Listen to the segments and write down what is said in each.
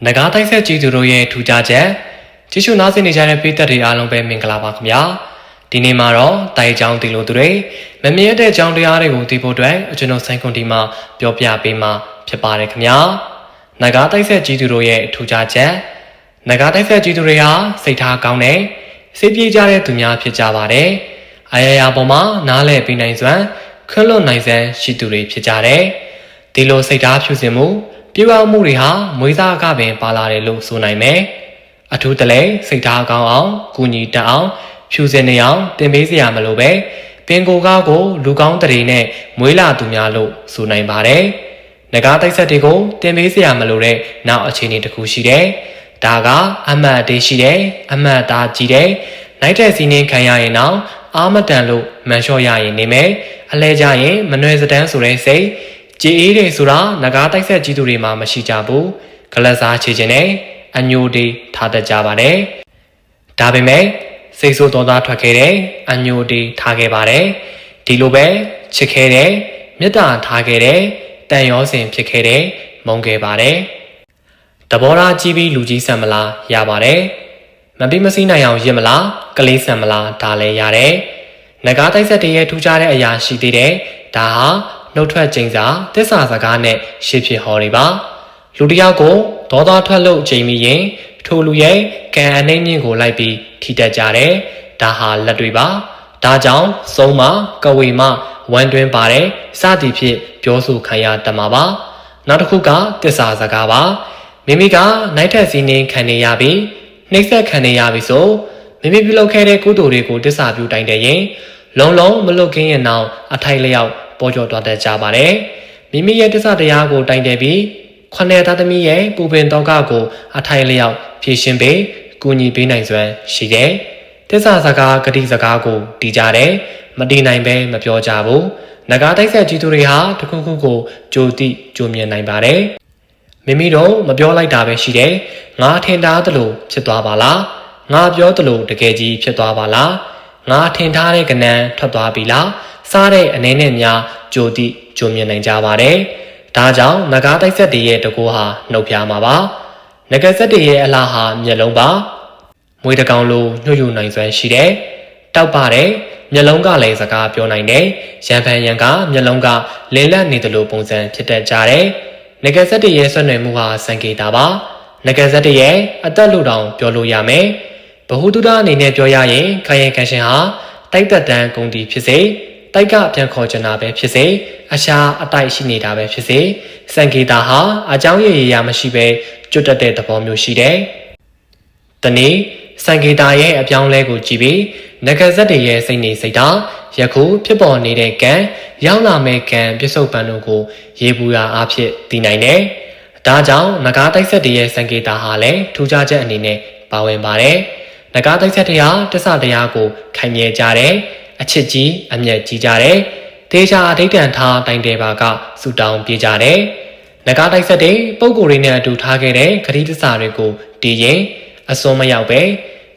နဂါတိုက်ဆက်ကြီးသူတို့ရဲ့ထူးခြားချက်ကြည့်ရှုနားဆင်နေကြတဲ့ပရိသတ်တွေအားလုံးပဲမင်္ဂလာပါခင်ဗျာဒီနေ့မှာတော့တိုက်ကြောင်းတီလို့သူတွေမမြဲတဲ့အကြောင်းတရားတွေကိုသိဖို့အတွက်ကျွန်တော်ဆိုင်ကွန်တီမှာပြောပြပေးမှာဖြစ်ပါတယ်ခင်ဗျာနဂါတိုက်ဆက်ကြီးသူတို့ရဲ့ထူးခြားချက်နဂါတိုက်ဆက်ကြီးသူတွေဟာစိတ်ထားကောင်းတဲ့စိတ်ပြေကြတဲ့သူများဖြစ်ကြပါတယ်အာရယာပေါ်မှာနားလည်ပြီးနိုင်စွမ်းခွင့်လွတ်နိုင်စွမ်းရှိသူတွေဖြစ်ကြတယ်ဒီလိုစိတ်ထားဖြူစင်မှုပြေဝမှုတွေဟာမွေးစားကပင်ပါလာတယ်လို့ဆိုနိုင်မယ်အထူးတလဲစိတ်ထားကောင်းအောင်ကုညီတတ်အောင်ဖြူစင်နေအောင်တင်ပေးစရာမလိုပဲပင်ကိုကားကိုလူကောင်းတရေနဲ့မွေးလာသူများလို့ဆိုနိုင်ပါတယ်ငကားတိုက်ဆက်တွေကိုတင်ပေးစရာမလိုတဲ့နောက်အခြေအနေတစ်ခုရှိတယ်ဒါကအမှတ်အသေးရှိတယ်အမှတ်အသားကြီးတယ်နိုင်တဲ့စီးနှင်းခံရရင်တော့အာမတန်လို့မန်လျှော့ရရင်နေမယ်အလဲကြရင်မနှွယ်စတန်းဆိုတဲ့စိတ်ကြည်အေးတွေဆိုတာငကားတိုက်ဆက်ကြီးသူတွေမှာမရှိကြဘူးကလစားချေခြင်းနဲ့အညိုတွေထားတတ်ကြပါတယ်ဒါပေမဲ့စိတ်ဆိုးတော်သားထွက်ခဲ့တဲ့အညိုတွေထားခဲ့ပါတယ်ဒီလိုပဲချစ်ခဲ့တဲ့မေတ္တာထားခဲ့တဲ့တန်ရောစင်ဖြစ်ခဲ့တဲ့မုန်းခဲ့ပါတယ်တဘောရာကြီးပြီးလူကြီးဆံမလားရပါတယ်မပြီးမစည်းနိုင်အောင်ရစ်မလားကလေးဆံမလားဒါလည်းရတယ်ငကားတိုက်ဆက်တည်းရဲ့ထူးခြားတဲ့အရာရှိသေးတယ်ဒါဟာနှုတ်ထွက်ချိန်စာသစ္စာစကားနဲ့ရှေ့ဖြစ်ဟော်တွေပါလူတစ်ယောက်ကိုဒေါသထွက်လို့ချိန်မိရင်ထိုလူရဲ့ကံအနှိမ့်မြင့်ကိုလိုက်ပြီးထိတက်ကြတယ်ဒါဟာလက်တွေပါဒါကြောင့်စုံမကဝေမဝမ်းတွင်းပါတယ်စသည်ဖြင့်ပြောဆိုခံရတတ်မှာပါနောက်တစ်ခုကသစ္စာစကားပါမိမိကနိုင်ထက်စီးနှင်းခံနေရပြီးနှိမ့်ဆက်ခံနေရပြီဆိုမိမိပြုလုပ်ခဲ့တဲ့ကုသိုလ်တွေကိုသစ္စာပြုတိုင်းတဲ့ရင်လုံးလုံးမလွတ်ကင်းရင်နောက်အထိုက်လျောက်ပေါ်ကျော်သွားတတ်ကြပါတယ်မိမိရဲ့တစ္ဆတရားကိုတိုင်တယ်ပြီးခொနဲ့သားသမီးရဲ့ပူပင်တော့ကကိုအထိုင်လျောက်ဖြည့်ရှင်းပေးကူညီပေးနိုင်စွမ်းရှိတယ်တစ္ဆစကားဂတိစကားကိုတည်ကြတယ်မတည်နိုင်ပဲမပြောကြဘူးနဂါတိုက်ဆက်ကြီးသူတွေဟာတခုခုကိုကြိုတိကြိုမြင်နိုင်ပါတယ်မိမိတို့မပြောလိုက်တာပဲရှိတယ်ငါထင်ထားသလိုဖြစ်သွားပါလားငါပြောသလိုတကယ်ကြီးဖြစ်သွားပါလားငါထင်ထားတဲ့ကဏ္ဍထွက်သွားပြီလားစားတဲ့အနေနဲ့များကြိုတိကြိုမြင်နိုင်ကြပါတယ်ဒါကြောင့်နဂါတိုက်ဆက်တည်းရဲ့တကူဟာနှုတ်ပြမှာပါနဂါဆက်တည်းရဲ့အလားဟာမျက်လုံးပါမွေးတကောင်လိုညှို့ညူနိုင်စွမ်းရှိတယ်တောက်ပါတယ်မျက်လုံးကလည်းစကားပြောနိုင်တယ်ရံဖန်ရံကမျက်လုံးကလင်းလက်နေတယ်လို့ပုံစံဖြစ်တတ်ကြတယ်နဂါဆက်တည်းရဲ့ဆွနယ်မှုဟာစံကေတာပါနဂါဆက်တည်းရဲ့အသက်လို့တောင်ပြောလို့ရမယ်ဘဟုတုတအနေနဲ့ပြောရရင်ခိုင်ရန်ကန်ရှင်ဟာတိုက်သက်တန်းဂုံတီဖြစ်စေတိုက်ကပြန်ခေါ်ချင်တာပဲဖြစ်စေအရှာအတိုက်ရှိနေတာပဲဖြစ်စေစံကေတာဟာအကြောင်းရည်ရမရှိပဲကျွတ်တက်တဲ့သဘောမျိုးရှိတယ်။တနည်းစံကေတာရဲ့အပြောင်းလဲကိုကြည့်ပြီးနဂါဇက်တွေရဲ့စိတ်နေစိတ်ဓာတ်ယခုဖြစ်ပေါ်နေတဲ့ကံရောက်လာမဲ့ကံပြစ္ဆုတ်ပံတို့ကိုရေပူရာအဖြစ်သိနိုင်တယ်။ဒါကြောင့်နဂါတိုက်ဆက်တွေရဲ့စံကေတာဟာလည်းထူးခြားချက်အနေနဲ့ပါဝင်ပါတယ်။နဂါတိုက်ဆက်တွေဟာတစ္ဆတရားကိုခိုင်မြဲကြတယ်။အချစ်ကြီးအမျက်ကြီးကြတယ်ဒေချာအဋိဌံထားတိုင်တယ်ပါကဆူတောင်းပြေးကြတယ်နဂါတိုက်ဆက်တဲ့ပုံကိုယ်တွေနဲ့အတူထားခဲ့တဲ့ဂတိတစ္ဆာတွေကိုတည်ရင်အစွန်းမရောက်ပဲ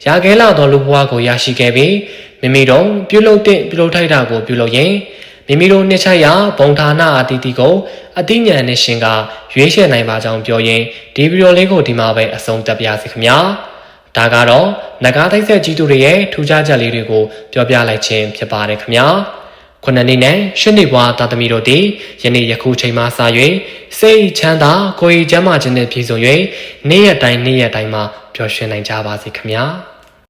ရခဲလာသောလူဘဝကိုရရှိခဲ့ပြီးမိမိတို့ပြုလုပ်ထိုက်တာကိုပြုလုပ်ရင်မိမိတို့နှစ်ချက်ရဘုံဌာနအတီးတီကိုအတိညာဏ်နဲ့ရှင်ကရွေးချယ်နိုင်ပါကြောင်းပြောရင်ဒီဗီဒီယိုလေးကိုဒီမှာပဲအဆုံးသတ်ပါစီခင်ဗျာဒါကတော့နဂါတိုက်ဆက်ကြီးသူတွေရဲ့ထူးခြားချက်လေးတွေကိုပြောပြလိုက်ခြင်းဖြစ်ပါတယ်ခင်ဗျာခုနှစ်နှစ်နဲ့ရှစ်နှစ်ဘွားသားသမီးတို့သည်ယနေ့ယခုချိန်မှစ၍စိတ်ချမ်းသာကိုယ်ကျမ်းမာခြင်းနဲ့ပြည့်စုံ၍နေ့ရက်တိုင်းမှာပျော်ရွှင်နိုင်ကြပါစေခင်ဗျာ